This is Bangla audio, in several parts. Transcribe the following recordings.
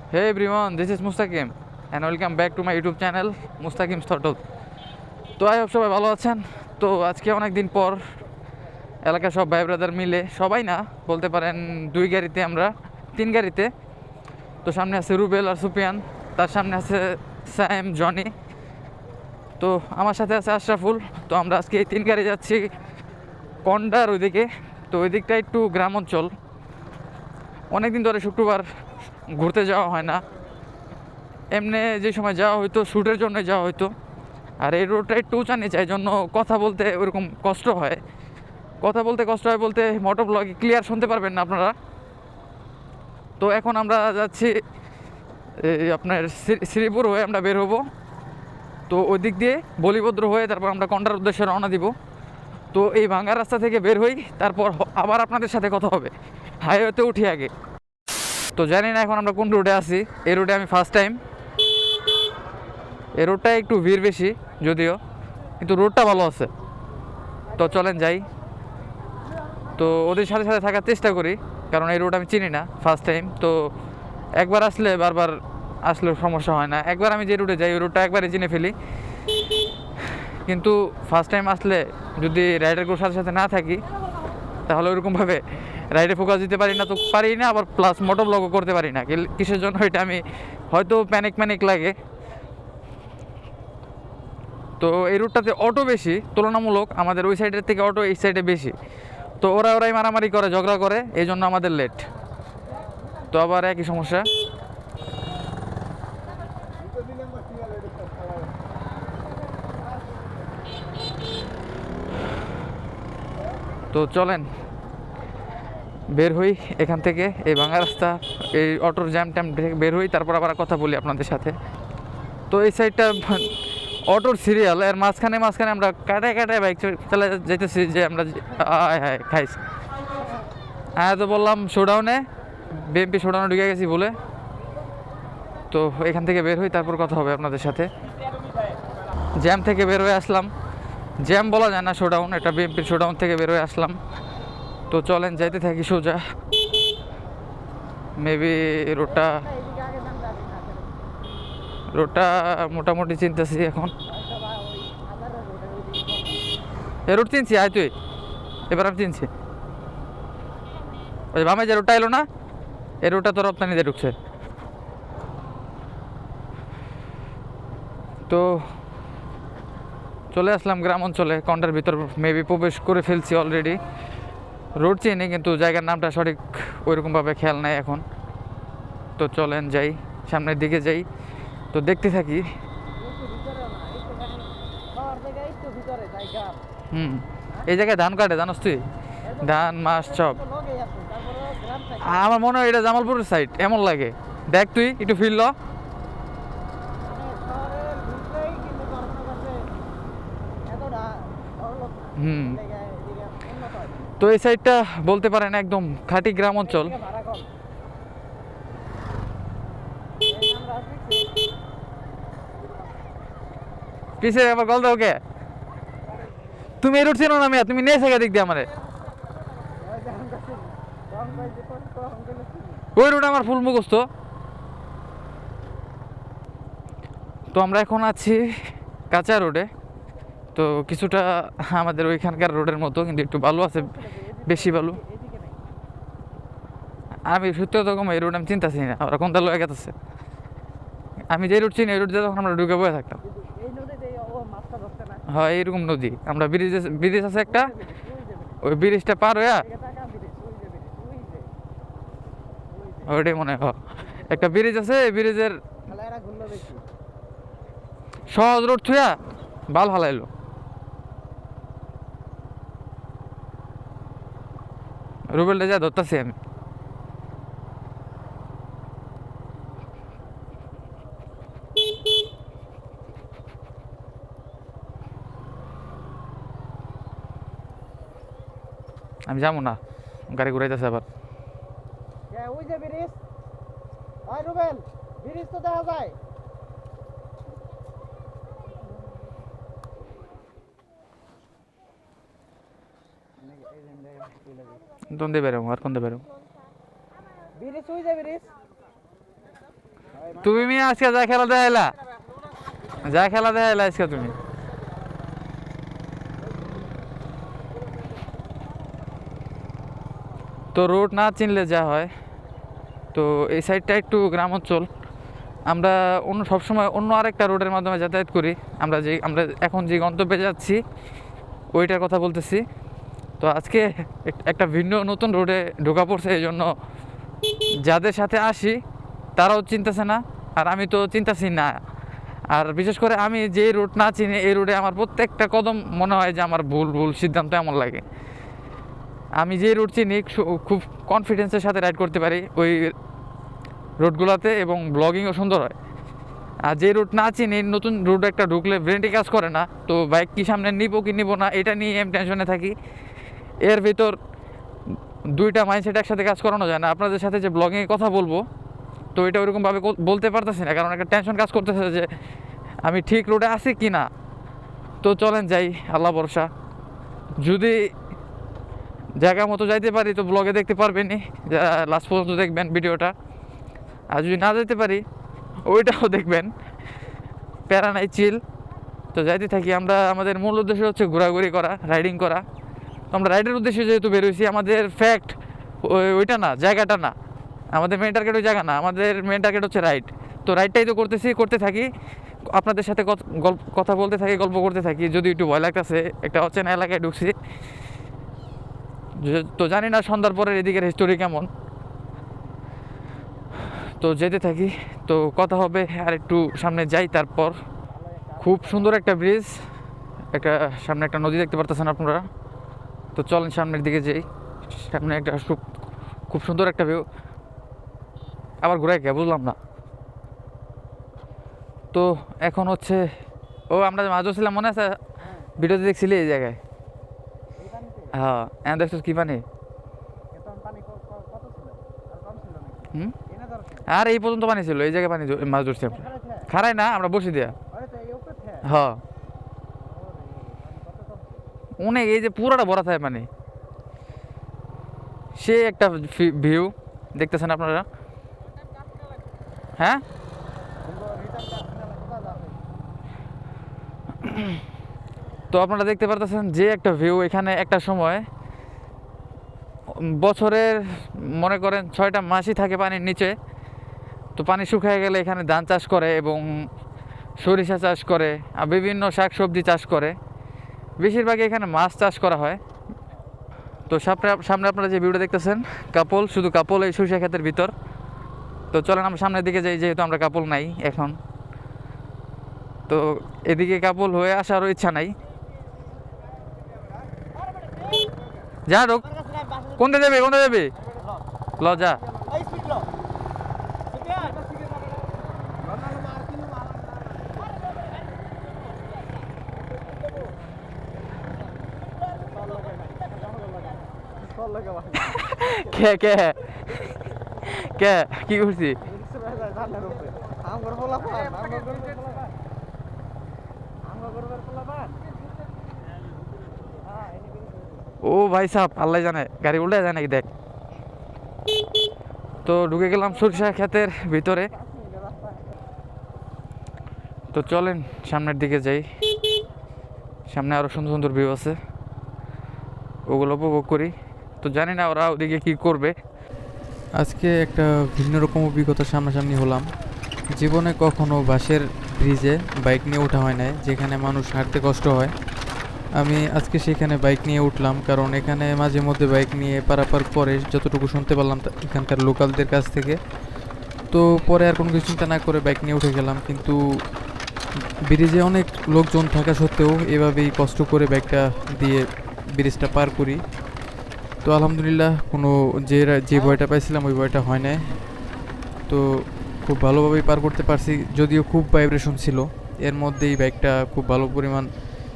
Hey everyone, this is Mustaqim and welcome back to my YouTube channel Mustaqim's Thought. তো আই হোপ সবাই ভালো আছেন। তো আজকে অনেক দিন পর এলাকার সব ভাই ব্রাদার মিলে, সবাই না বলতে পারেন, দুই গাড়িতে আমরা, তিন গাড়িতে। তো সামনে আছে রুবেল আর সুপিয়ান, তার সামনে আছে স্যাম, জনি, তো আমার সাথে আছে আশরাফুল। তো আমরা আজকে এই তিন গাড়ি যাচ্ছি কন্ডার ওইদিকে। তো ওই দিকটা একটু গ্রাম অঞ্চল, অনেক দিন ধরে শুক্রবার ঘুরতে যাওয়া হয় না। এমনি যে সময় যাওয়া হইতো শ্যুটের জন্য যাওয়া হইতো। আর এই রোডটা একটু উঁচা নিচে, এই জন্য কথা বলতে ওরকম কষ্ট হয়। কথা বলতে কষ্ট হয় বলতে মোটো ব্লগে ক্লিয়ার শুনতে পারবেন না আপনারা। তো এখন আমরা যাচ্ছি এই আপনার শ্রীপুর হয়ে আমরা বের হবো। তো ওই দিক দিয়ে বলিভদ্র হয়ে তারপর আমরা কন্ডার উদ্দেশ্যে রওনা দিব। তো এই ভাঙ্গা রাস্তা থেকে বের হই, তারপর আবার আপনাদের সাথে কথা হবে। হাইওয়েতে উঠি আগে। তো জানি না এখন আমরা কোন রোডে আছি। এই রোডে আমি ফার্স্ট টাইম। এই রোডটা একটু ভিড় বেশি যদিও, কিন্তু রোডটা ভালো আছে। তো চলেন যাই। তো ওদের সাথে সাথে থাকার চেষ্টা করি, কারণ এই রোড আমি চিনি না, ফার্স্ট টাইম। তো একবার আসলে বারবার আসলে সমস্যা হয় না। একবার আমি যে রুটে যাই ওই রুটটা একবারে চিনে ফেলি, কিন্তু ফার্স্ট টাইম আসলে যদি রাইডারগুলোর সাথে সাথে না থাকি তাহলে ওইরকমভাবে রাইডে ফোকাস দিতে পারি না। তো পারি না, আবার প্লাস মোটো ব্লগও করতে পারি না। কিসের জন্য এটা আমি হয়তো প্যানিক লাগে। তো এই রুটটাতে অটো বেশি তুলনামূলক, আমাদের ওই সাইডের থেকে অটো এই সাইডে বেশি। তো ওরাই মারামারি করে, ঝগড়া করে, এই জন্য আমাদের লেট। তো আবার একই সমস্যা। তো চলেন বের হই এখান থেকে, এই ভাঙা রাস্তা, এই অটোর জ্যাম ট্যাম বের হই, তারপর আবার কথা বলি আপনাদের সাথে। তো এই সাইডটা অটোর সিরিয়াল, এর মাঝখানে আমরা কাটায় বাইক চালা যেতেছি যে আমরা খাইছি। হ্যাঁ, তো বললাম শোডাউনে, বিএমপি শোডাউনে ঢুকে গেছি বলে। তো এখান থেকে বের হই, তারপর কথা হবে আপনাদের সাথে। জ্যাম থেকে বের হয়ে আসলাম, জ্যাম বলা যায় না, শোডাউন, এটা বিএমপির শোডাউন থেকে বের হয়ে আসলাম। তো চলেন যাইতে থাকি সোজা। মেবি রোডটা মোটামুটি চিনতেছি এখন। এ রোড চিনছি, আয় তুই, এবার আমি চিনছি। ওই বামে যে রোডটা এলো না, এই রোডটা তো রপ্তানিতে ঢুকছে। তো চলে আসলাম গ্রাম অঞ্চলে, কন্ডার ভিতর মেবি প্রবেশ করে ফেলছি অলরেডি। রোড চিনি কিন্তু জায়গার নামটা সঠিক ওইরকমভাবে খেয়াল নাই এখন। তো চলেন যাই, সামনের দিকে যাই। তো দেখতে থাকি। হুম, এই জায়গায় ধান কাটে জানোস তুই? ধান, মাছ, সব। আমার মনে হয় এটা জামালপুরের সাইড এমন লাগে। দেখ তুই একটু ফিল ল। হুম। তো এই সাইডটা বলতে পারেন একদম খাঁটি গ্রাম অঞ্চল। পিছে আবার গল দাও কে? তুমি এই রুট চিনো না মিয়া? তুমি নিয়ে দিক দিয়ে আমারে। ওই রুট আমার ফুল মুখস্থ। তো আমরা এখন আছি কাঁচা রোডে। তো কিছুটা আমাদের ওইখানকার রোডের মতো, কিন্তু একটু বালু আছে, বেশি বালু। আমি সত্যি কথা কম, এই রোড আমি চিন্তাছি না, ওরা কোনটা লয়ে গেছে। আমি যে রুট চিনি এই রুট দিয়ে তখন আমরা ঢুকে বয়ে থাকতাম। হ্যাঁ, এইরকম নদী। আমরা ব্রিজ আছে একটা, ওই ব্রিজটা পার হইয়া ওইটাই মনে হয় একটা ব্রিজ আছে, এই ব্রিজের সহজ রোড থুয়া বাল হালাইলো। রুবেলটা যা ধরতেছি আমি। আমি যাবো না, গাড়ি ঘুরাইতেছে আবার। ওই যে ব্রিজ, ওই রুবেল, ব্রিজ তো দেখা যায়। দন্দে বেরো আর কোনতে বেরো। ব্রিজ ওই যে ব্রিজ। তুমি মি আজকে যা খেলা দেখাইলা, যা খেলা দেখাইলা আজকে তুমি। তো রোড না চিনলে যা হয়, তো এই সাইডটা একটু গ্রাম অঞ্চল। আমরা অন্য সবসময় অন্য আরেকটা রোডের মাধ্যমে যাতায়াত করি। আমরা এখন যে গন্তব্যে যাচ্ছি ওইটার কথা বলতেছি। তো আজকে একটা ভিন্ন নতুন রোডে ঢোকা পড়ছে, এই জন্য যাদের সাথে আসি তারাও চিনতেছে না, আর আমি তো চিন্তাছি না। আর বিশেষ করে আমি যে রোড না চিনি, এই রোডে আমার প্রত্যেকটা কদম মনে হয় যে আমার ভুল ভুল সিদ্ধান্ত এমন লাগে। আমি যে রুট চিনি খুব কনফিডেন্সের সাথে রাইড করতে পারি ওই রুটগুলোতে, এবং ব্লগিংও সুন্দর হয়। আর যে রুট না চিনি, নতুন রুট একটা ঢুকলে ব্রেনটি কাজ করে না, তো বাইক কি সামনে নিব কি নিব না এটা নিয়ে আমি টেনশনে থাকি। এর ভিতর দুইটা মাইন্ডসেট একসাথে কাজ করানো যায় না। আপনাদের সাথে যে ব্লগিংয়ে কথা বলবো, তো এটা ওইরকমভাবে বলতে পারতেছি না, কারণ একটা টেনশন কাজ করতেছে যে আমি ঠিক রুটে আছি কি না। তো চলেন যাই, আল্লাহ ভরসা। যদি জায়গা মতো যাইতে পারি তো ব্লগে দেখতে পারবেনই, লাস্ট পর্যন্ত দেখবেন ভিডিওটা। আর যদি না যেতে পারি ওইটাও দেখবেন, প্যারা নাই, চিল। তো যাইতে থাকি আমরা। আমাদের মূল উদ্দেশ্য হচ্ছে ঘোরাঘুরি করা, রাইডিং করা। তো আমরা রাইডের উদ্দেশ্যে যেহেতু বেরোইছি, আমাদের ফ্যাক্ট ওইটা না, জায়গাটা না। আমাদের মেন টার্গেট ওই জায়গা না, আমাদের মেন টার্গেট হচ্ছে রাইড। তো রাইডটাই তো করতে থাকি, আপনাদের সাথে কথা বলতে থাকি, গল্প করতে থাকি। যদি একটু ভয় লাগতেছে, একটা অচেনা এলাকায় ঢুকছি, তো জানি না সন্ধ্যার পরের এদিকের হিস্টোরি কেমন। তো যেতে থাকি, তো কথা হবে। আর একটু সামনে যাই, তারপর খুব সুন্দর একটা ব্রিজ, একটা সামনে একটা নদী দেখতে পারতেছেন আপনারা। তো চলেন সামনের দিকে যাই। সামনে একটা খুব সুন্দর একটা ভিউ। আবার ঘুরাই কে বুঝলাম না। তো এখন হচ্ছে, আমরা মাঝ ছিলাম, মনে আছে ভিডিওতে দেখছিলি এই জায়গায়? এই পানিতে হ্যাঁ, দেখছো কি পানি। এখন পানি কত ছিল? আর কম ছিল নাকি? হুম, এনে ধরছে আর এই পর্যন্ত পানি ছিল, এই জায়গায় পানি মাছ ধরছি আমরা। এখানে থে খারাই না, আমরা বসে দিয়া। আরে তো এই উপরে থে হ্যাঁ, ওরে পানি কত কম? অনেক, এই যে পুরোটা ভরা থাকে পানি। সে একটা ভিউ দেখতেছেন আপনারা। হ্যাঁ, সুন্দর রিটার্ন কাজ কোথা যাবে? তো আপনারা দেখতে পারতেছেন যে একটা ভিউ। এখানে একটা সময় বছরের মনে করেন 6টা মাসই থাকে পানির নিচে। তো পানি শুকিয়ে গেলে এখানে ধান চাষ করে এবং সরিষা চাষ করে, আর বিভিন্ন শাক সবজি চাষ করে। বেশিরভাগ এখানে মাছ চাষ করা হয়। তো সামনে আপনারা যে ভিউটা দেখতেছেন, কাপল, শুধু কাপল এই সরিষা ক্ষেতের ভিতর। তো চলেন আমরা সামনের দিকে যাই, যেহেতু আমরা কাপল নাই এখন। তো এদিকে কাপল হয়ে আসারও ইচ্ছা নাই। যা ঢোক, কোনটা যাবে ল যা। এই শিখল সুপিয়া এটা শিখে যাবে লন্ডন মার কিনো মার চল লাগে ভাই কে কে কে কি করছি? জানার উপরে আম করে বলা পান আম করে বলা পান আম করে বলা পান হ্যাঁ এনে ও ভাই সাহেব, আল্লাহ জানে গাড়ি উল্টে যায় নাকি দেখ। তো ঢুকে গেলাম সরিষা ক্ষেতের ভিতরে। তো চলেন সামনের দিকে যাই, সামনে আরও সুন্দর সুন্দর ভিউ আছে, ওগুলো উপভোগ করি। তো জানি না ওরা ওদিকে কি করবে। আজকে একটা ভিন্ন রকম অভিজ্ঞতার সামনাসামনি হলাম। জীবনে কখনো বাসের ব্রিজে বাইক নিয়ে ওঠা হয় না, যেখানে মানুষ হাঁটতে কষ্ট হয়। আমি আজকে সেখানে বাইক নিয়ে উঠলাম, কারণ এখানে মাঝে মধ্যে বাইক নিয়ে পারাপার করে যতটুকু শুনতে পারলাম এখানকার লোকালদের কাছ থেকে। তো পরে আর কোনো কিছু চিন্তা না করে বাইক নিয়ে উঠে গেলাম। কিন্তু ব্রিজে অনেক লোকজন থাকা সত্ত্বেও এভাবেই কষ্ট করে বাইকটা দিয়ে ব্রিজটা পার করি। তো আলহামদুলিল্লাহ, কোনো যে ভয়টা পাইছিলাম ওই ভয়টা হয় না। তো খুব ভালোভাবেই পার করতে পারছি, যদিও খুব ভাইব্রেশন ছিল, এর মধ্যেই বাইকটা খুব ভালো পরিমাণ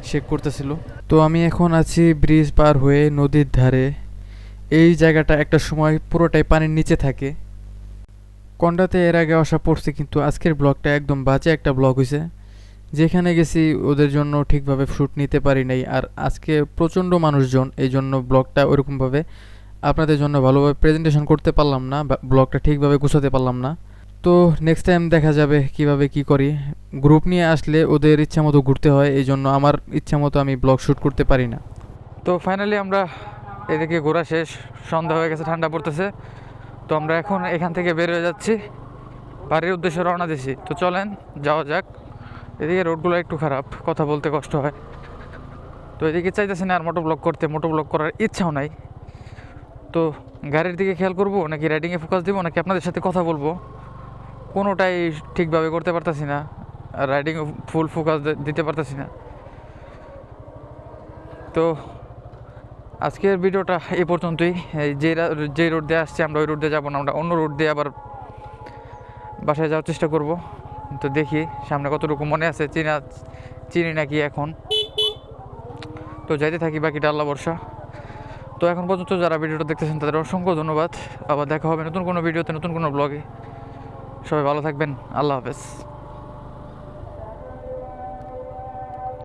শেক করতেছিল। তো আমি এখন আছি ব্রিজ পার হয়ে নদীর ধারে। এই জায়গাটা একটা সময় পুরোটাই পানির নিচে থাকে। কন্ডাতে এর আগে আসা পড়ছে, কিন্তু আজকের ব্লগটা একদম বাজে একটা ব্লগ হয়েছে। যেখানে গেছি ওদের জন্য ঠিকভাবে শ্যুট নিতে পারি নাই, আর আজকে প্রচণ্ড মানুষজন, এই জন্য ব্লগটা ওরকমভাবে আপনাদের জন্য ভালোভাবে প্রেজেন্টেশন করতে পারলাম না, বা ব্লগটা ঠিকভাবে গুছাতে পারলাম না। তো নেক্সট টাইম দেখা যাবে কিভাবে কি করি। গ্রুপ নিয়ে আসলে ওদের ইচ্ছা মতো ঘুরতে হয়, এই জন্য আমার ইচ্ছা মতো আমি ব্লগ শ্যুট করতে পারি না। তো ফাইনালি আমরা এদিকে ঘোরা শেষ, সন্ধ্যা হয়ে গেছে, ঠান্ডা পড়তেছে। তো আমরা এখন এখান থেকে বের হয়ে যাচ্ছি, বাড়ির উদ্দেশ্যে রওনা দিছি। তো চলেন যাওয়া যাক। এদিকে রোডগুলো একটু খারাপ, কথা বলতে কষ্ট হয়। তো এদিকে চাইতেছি না আর মোটো ব্লগ করতে, মোটো ব্লগ করার ইচ্ছাও নাই। তো গাড়ির দিকে খেয়াল করবো নাকি রাইডিংয়ে ফোকাস দিব নাকি আপনাদের সাথে কথা বলবো, কোনোটাই ঠিকভাবে করতে পারতেছি না। আর রাইডিংয়ে ফুল ফোকাস দিতে পারতেছি না। তো আজকের ভিডিওটা এই পর্যন্তই। এই যে রোড দিয়ে আসছি আমরা ওই রোড দিয়ে যাবো না, আমরা অন্য রোড দিয়ে আবার বাসায় যাওয়ার চেষ্টা করব। তো দেখি সামনে কতটুকু মনে আছে, চিনি নাকি এখন। তো যাইতে থাকি, বাকিটা আল্লাহ ভরসা। তো এখন পর্যন্ত যারা ভিডিওটা দেখতেছেন তাদের অসংখ্য ধন্যবাদ। আবার দেখা হবে নতুন কোনো ভিডিওতে, নতুন কোনো ব্লগে। সবাই ভালো থাকবেন, আল্লাহ হাফেজ।